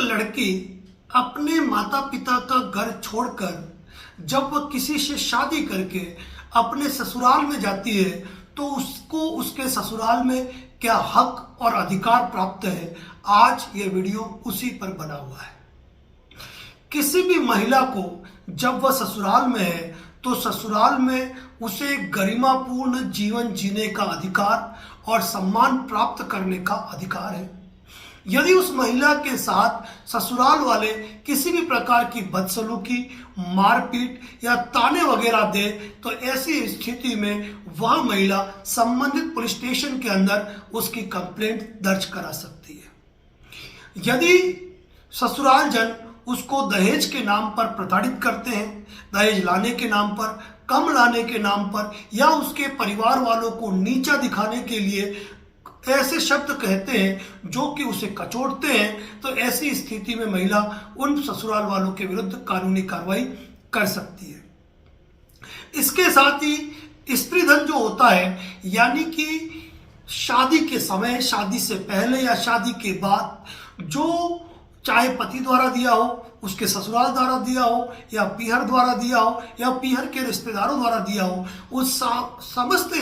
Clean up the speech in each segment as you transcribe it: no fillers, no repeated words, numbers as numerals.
लड़की अपने माता पिता का घर छोड़कर जब वह किसी से शादी करके अपने ससुराल में जाती है तो उसको उसके ससुराल में क्या हक और अधिकार प्राप्त है, आज ये वीडियो उसी पर बना हुआ है। किसी भी महिला को जब वह ससुराल में है तो ससुराल में उसे गरिमापूर्ण जीवन जीने का अधिकार और सम्मान प्राप्त करने का अधिकार है। यदि उस महिला के साथ ससुराल वाले किसी भी प्रकार की बदसलूकी, मारपीट या ताने वगैरह दे तो ऐसी स्थिति में वह महिला संबंधित पुलिस स्टेशन के अंदर उसकी कंप्लेंट दर्ज करा सकती है। यदि ससुराल जन उसको दहेज के नाम पर प्रताड़ित करते हैं, दहेज लाने के नाम पर, कम लाने के नाम पर या उसके परिवार वालों को नीचा दिखाने के लिए ऐसे शब्द कहते हैं जो कि उसे कचोटते हैं, तो ऐसी स्थिति में महिला उन ससुराल वालों के विरुद्ध कानूनी कार्रवाई कर सकती है। इसके साथ ही स्त्री धन जो होता है, यानी कि शादी के समय, शादी से पहले या शादी के बाद जो चाहे पति द्वारा दिया हो, उसके ससुराल द्वारा दिया हो या पीहर द्वारा दिया हो या पीहर के रिश्तेदारों द्वारा दिया हो, उस समस्त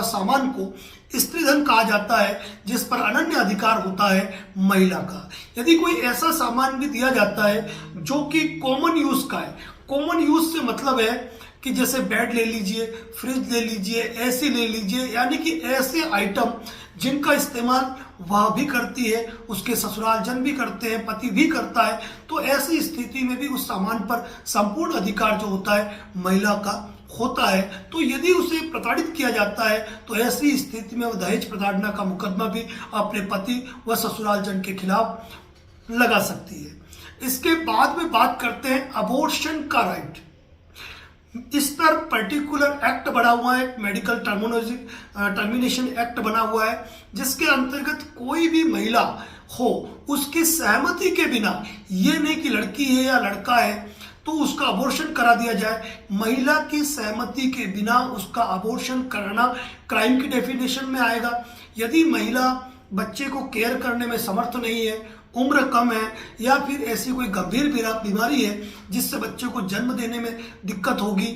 सामान को स्त्री धन कहा जाता है, जिस पर अनन्य अधिकार होता है महिला का। यदि कोई ऐसा सामान भी दिया जाता है जो कि कॉमन यूज का है, कॉमन यूज से मतलब है कि जैसे बेड ले लीजिए, फ्रिज ले लीजिए, एसी ले लीजिए, यानी कि ऐसे आइटम जिनका इस्तेमाल वह भी करती है, उसके ससुराल जन भी करते हैं, पति भी करता है, तो ऐसी स्थिति में भी उस सामान पर संपूर्ण अधिकार जो होता है महिला का होता है। तो यदि उसे प्रताड़ित किया जाता है तो ऐसी स्थिति में वह दहेज प्रताड़ना का मुकदमा भी अपने पति व ससुराल जन के खिलाफ लगा सकती है। इसके बाद में बात करते हैं अबॉर्शन का राइट। इस पर पर्टिकुलर एक्ट बना हुआ है, मेडिकल टर्मिनेशन एक्ट बना हुआ है, जिसके अंतर्गत कोई भी महिला हो उसकी सहमति के बिना, ये नहीं कि लड़की है या लड़का है तो उसका अबॉर्शन करा दिया जाए, महिला की सहमति के बिना उसका अबॉर्शन करना क्राइम की डेफिनेशन में आएगा। यदि महिला बच्चे को केयर करने में समर्थ नहीं है, उम्र कम है या फिर ऐसी कोई गंभीर बीमारी है जिससे बच्चे को जन्म देने में दिक्कत होगी,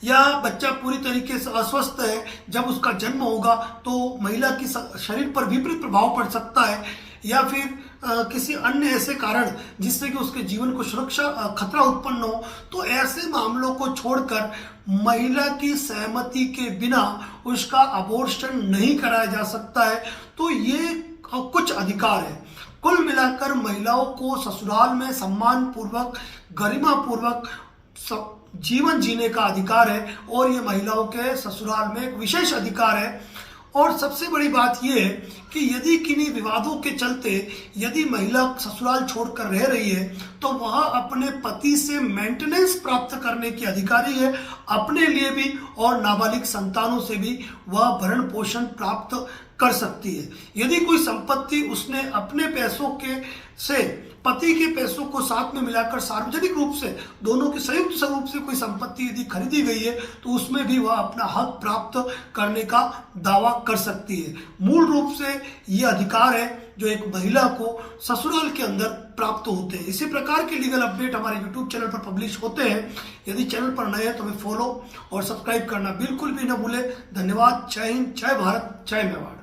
या बच्चा पूरी तरीके से अस्वस्थ है, जब उसका जन्म होगा तो महिला की शरीर पर विपरीत प्रभाव पड़ सकता है, या फिर किसी अन्य ऐसे कारण जिससे कि उसके जीवन को खतरा उत्पन्न हो, तो ऐसे मामलों को छोड़कर महिला की सहमति के बिना उसका अबॉर्शन नहीं कराया जा सकता है। तो ये कुछ अधिकार है। कुल मिलाकर महिलाओं को ससुराल में सम्मान पूर्वक, गरिमा पूर्वक जीवन जीने का अधिकार है और ये महिलाओं के ससुराल में एक विशेष अधिकार है। और सबसे बड़ी बात यह है कि यदि किन्हीं विवादों के चलते यदि महिला ससुराल छोड़कर रह रही है तो वह अपने पति से मेंटेनेंस प्राप्त करने की अधिकारी है, अपने लिए भी और नाबालिग संतानों से भी वह भरण पोषण प्राप्त कर सकती है। यदि कोई संपत्ति उसने अपने पैसों के से पति के पैसों को साथ में मिलाकर सार्वजनिक रूप से दोनों की संयुक्त स्वरूप से कोई संपत्ति यदि खरीदी गई है तो उसमें भी वह अपना हक प्राप्त करने का दावा कर सकती है। मूल रूप से ये अधिकार है जो एक महिला को ससुराल के अंदर प्राप्त होते हैं। इसी प्रकार के लीगल अपडेट हमारे YouTube चैनल पर पब्लिश होते हैं। यदि चैनल पर नए हैं तो हमें फॉलो और सब्सक्राइब करना बिल्कुल भी न भूलें। धन्यवाद। जय हिंद, जय भारत, जय मेवाड़।